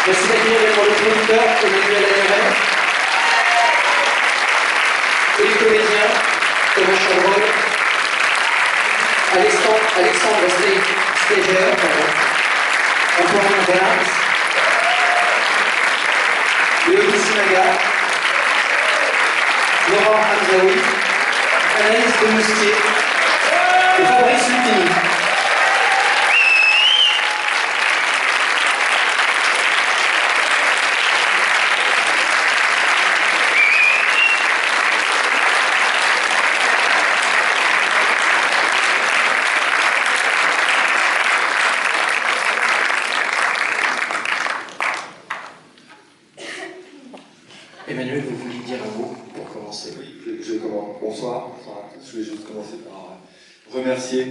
Merci d'accueillir pour le producteur Emmanuel Agneret et le comédien Thomas Chabrol, Alexandre Steger, Antoine Bernard, Léonie Sinaga, Laurent Hamzaoui, Anaïs de Moustier et Fabrice Lutini. Emmanuel, vous vouliez dire un mot pour commencer? Oui, bonsoir. Je voulais juste commencer par remercier,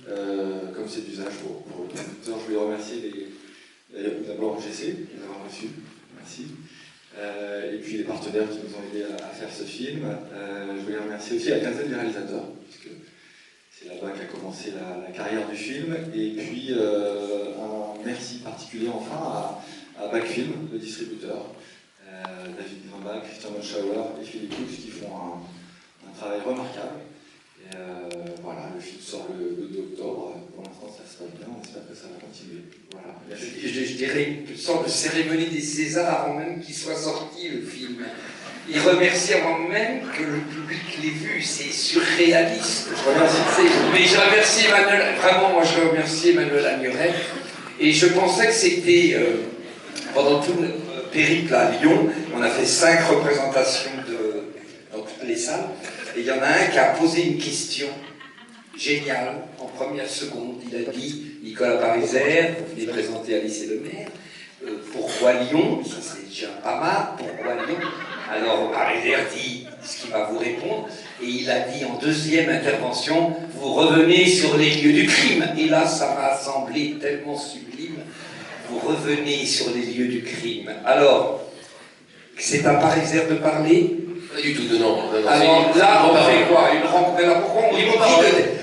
comme c'est d'usage pour le producteur, je voulais remercier d'abord GC de nous avoir reçus, merci. Et puis les partenaires qui nous ont aidés à faire ce film. Je voulais remercier aussi la quinzaine des réalisateurs, puisque c'est là-bas qu'a commencé la carrière du film. Et puis un merci particulier enfin à Backfilm, le distributeur. David Grimbach, Christian Monschauer et Philippe Hughes qui font un travail remarquable. Et voilà, le film sort le 2 octobre. Pour l'instant, ça se passe bien. On espère que ça va continuer. Voilà. Je dirais une sorte de cérémonie des Césars avant même qu'il soit sorti, le film. Il remercie avant même que le public l'ait vu. C'est surréaliste. Je remercie. Mais je remercie Emmanuel. Vraiment, moi, je remercie Emmanuel Agneret. Et je pensais que c'était pendant tout le périple à Lyon, on a fait 5 représentations dans toutes les salles, et il y en a un qui a posé une question géniale, en première seconde. Il a dit, Nicolas Pariser, vous venez présenter Alice et le maire, pourquoi Lyon? Ça c'est déjà pas mal, pourquoi Lyon? Alors Pariser dit ce qu'il va vous répondre, et il a dit en deuxième intervention, vous revenez sur les lieux du crime, et là ça m'a semblé tellement sublime. Vous revenez sur les lieux du crime. Alors, c'est un Pariser de parler? Pas du tout, non. Alors là, on fait quoi? Une rencontre? Pourquoi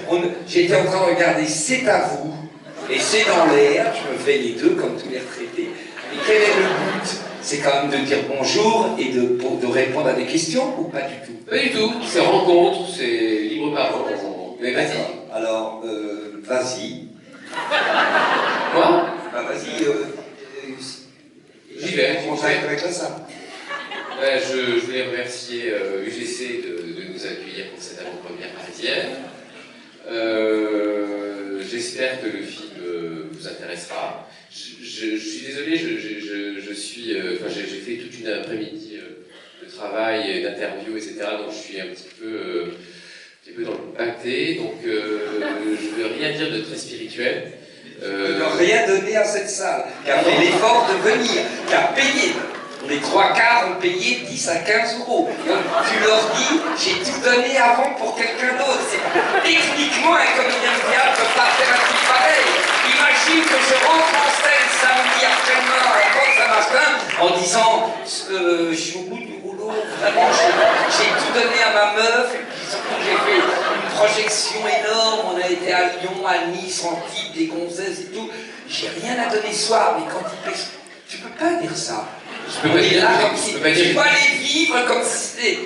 on dit j'étais en train de regarder, c'est à vous, et c'est dans l'air, je me fais les deux comme tous les retraités. Et quel est le but? C'est quand même de dire bonjour et de répondre à des questions, ou pas du tout? Pas du tout, c'est rencontre, c'est libre parole. Mais vas-y. Alors, vas-y. Moi? Bah vas-y, J'y vais. avec la salle. Je voulais remercier UGC de nous accueillir pour cette avant-première parisienne. J'espère que le film vous intéressera. Je suis désolé, j'ai fait toute une après-midi de travail, d'interview, etc. Donc je suis un petit peu dans le pâté. Donc je ne veux rien dire de très spirituel. Ne rien donner à cette salle, qui a fait l'effort de venir, qui a payé. Les 3/4 ont payé 10 à 15 euros. Donc tu leur dis, j'ai tout donné avant pour quelqu'un d'autre. Techniquement, un comédien de théâtre ne peut pas faire un truc pareil. Imagine que je rentre en scène samedi après-demain à la porte Saint-Martin en disant, je suis au bout du rouleau, vraiment, j'ai tout donné à ma meuf, et puis surtout j'ai fait une projection énorme, on a été à Lyon, à Nice, Antibes, des gonzesses et tout. J'ai rien à donner ce soir, mais quand il pèse, tu peux pas dire ça. Je peux pas dire là, comme si, tu vas les vivre comme si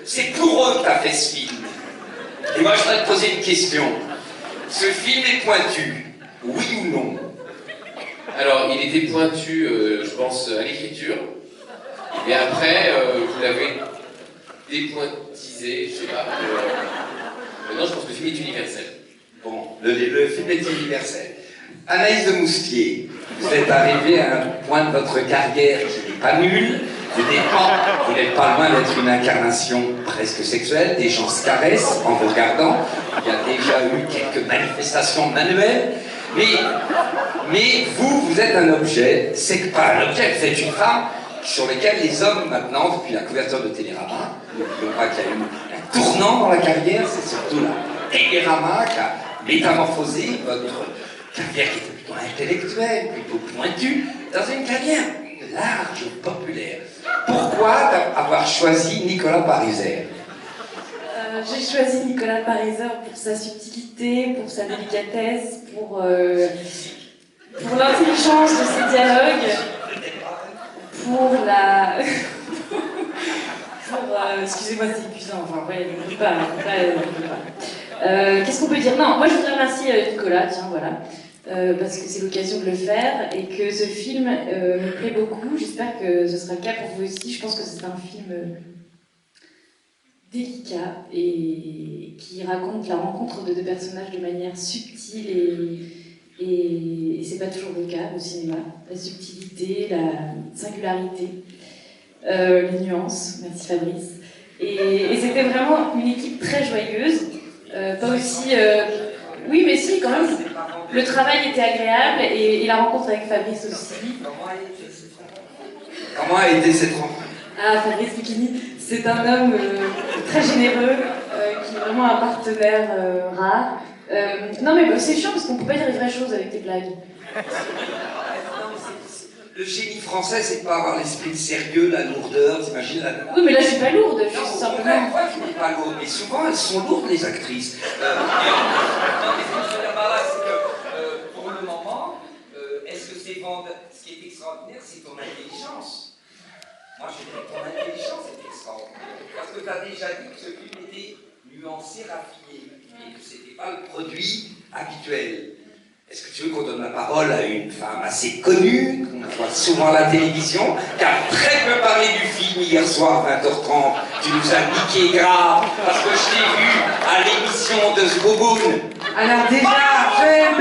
c'est pour eux que tu as fait ce film. Et moi, je voudrais te poser une question. Ce film est pointu, oui ou non? Alors, il était pointu, je pense, à l'écriture. Mais après, vous l'avez dépointisé, je sais pas. Non, je pense que le film est universel. Bon, le film est universel. Anaïs de Moustier, vous êtes arrivée à un point de votre carrière qui n'est pas nul. Vous n'êtes pas loin d'être une incarnation presque sexuelle. Des gens se caressent en vous regardant. Il y a déjà eu quelques manifestations manuelles. Mais vous êtes un objet. C'est pas un objet, vous êtes une femme sur laquelle les hommes, maintenant, depuis la couverture de Télérama, n'oublions pas qu'il y a eu un tournant dans la carrière, c'est surtout la Télérama qui a métamorphosé votre carrière qui était plutôt intellectuelle, plutôt pointue, dans une carrière large, populaire. Pourquoi avoir choisi Nicolas Pariser? J'ai choisi Nicolas Pariser pour sa subtilité, pour sa délicatesse, pour l'intelligence de ses dialogues. excusez-moi, c'est épuisant. Enfin, ouais, on peut pas. Qu'est-ce qu'on peut dire? Non, moi je voudrais remercier Nicolas, tiens, voilà. Parce que c'est l'occasion de le faire et que ce film me plaît beaucoup. J'espère que ce sera le cas pour vous aussi. Je pense que c'est un film délicat et qui raconte la rencontre de deux personnages de manière subtile et c'est pas toujours le cas au cinéma. La subtilité, la singularité, les nuances. Merci Fabrice. Et c'était vraiment une équipe très joyeuse. Pas aussi... Oui, mais si, quand même. Le travail était agréable et la rencontre avec Fabrice aussi. Comment a été cette rencontre? Ah, Fabrice Lucchini, c'est un homme très généreux, qui est vraiment un partenaire rare. Non, mais c'est chiant parce qu'on peut pas dire les vraies choses avec tes blagues. Le génie français, c'est de pas avoir l'esprit sérieux, la lourdeur, t'imagines la... Oui, mais là je suis pas lourde, je suis Non, simplement... pourquoi tu n'es pas lourde? Mais souvent, elles sont lourdes, les actrices. Non, mais ce que je veux dire par là, c'est que, pour le moment, est-ce que c'est ce qui est extraordinaire, c'est ton intelligence. Moi, je dis que ton intelligence est extraordinaire. Parce que tu as déjà dit que ce film était nuancé, raffiné, et que c'était pas le produit habituel. Est-ce que tu veux qu'on donne la parole à une femme assez connue, qu'on voit souvent à la télévision, qui a très peu parlé du film hier soir, 20h30. Tu nous as niqué grave, parce que je t'ai vu à l'émission de Zbouboune. Alors déjà,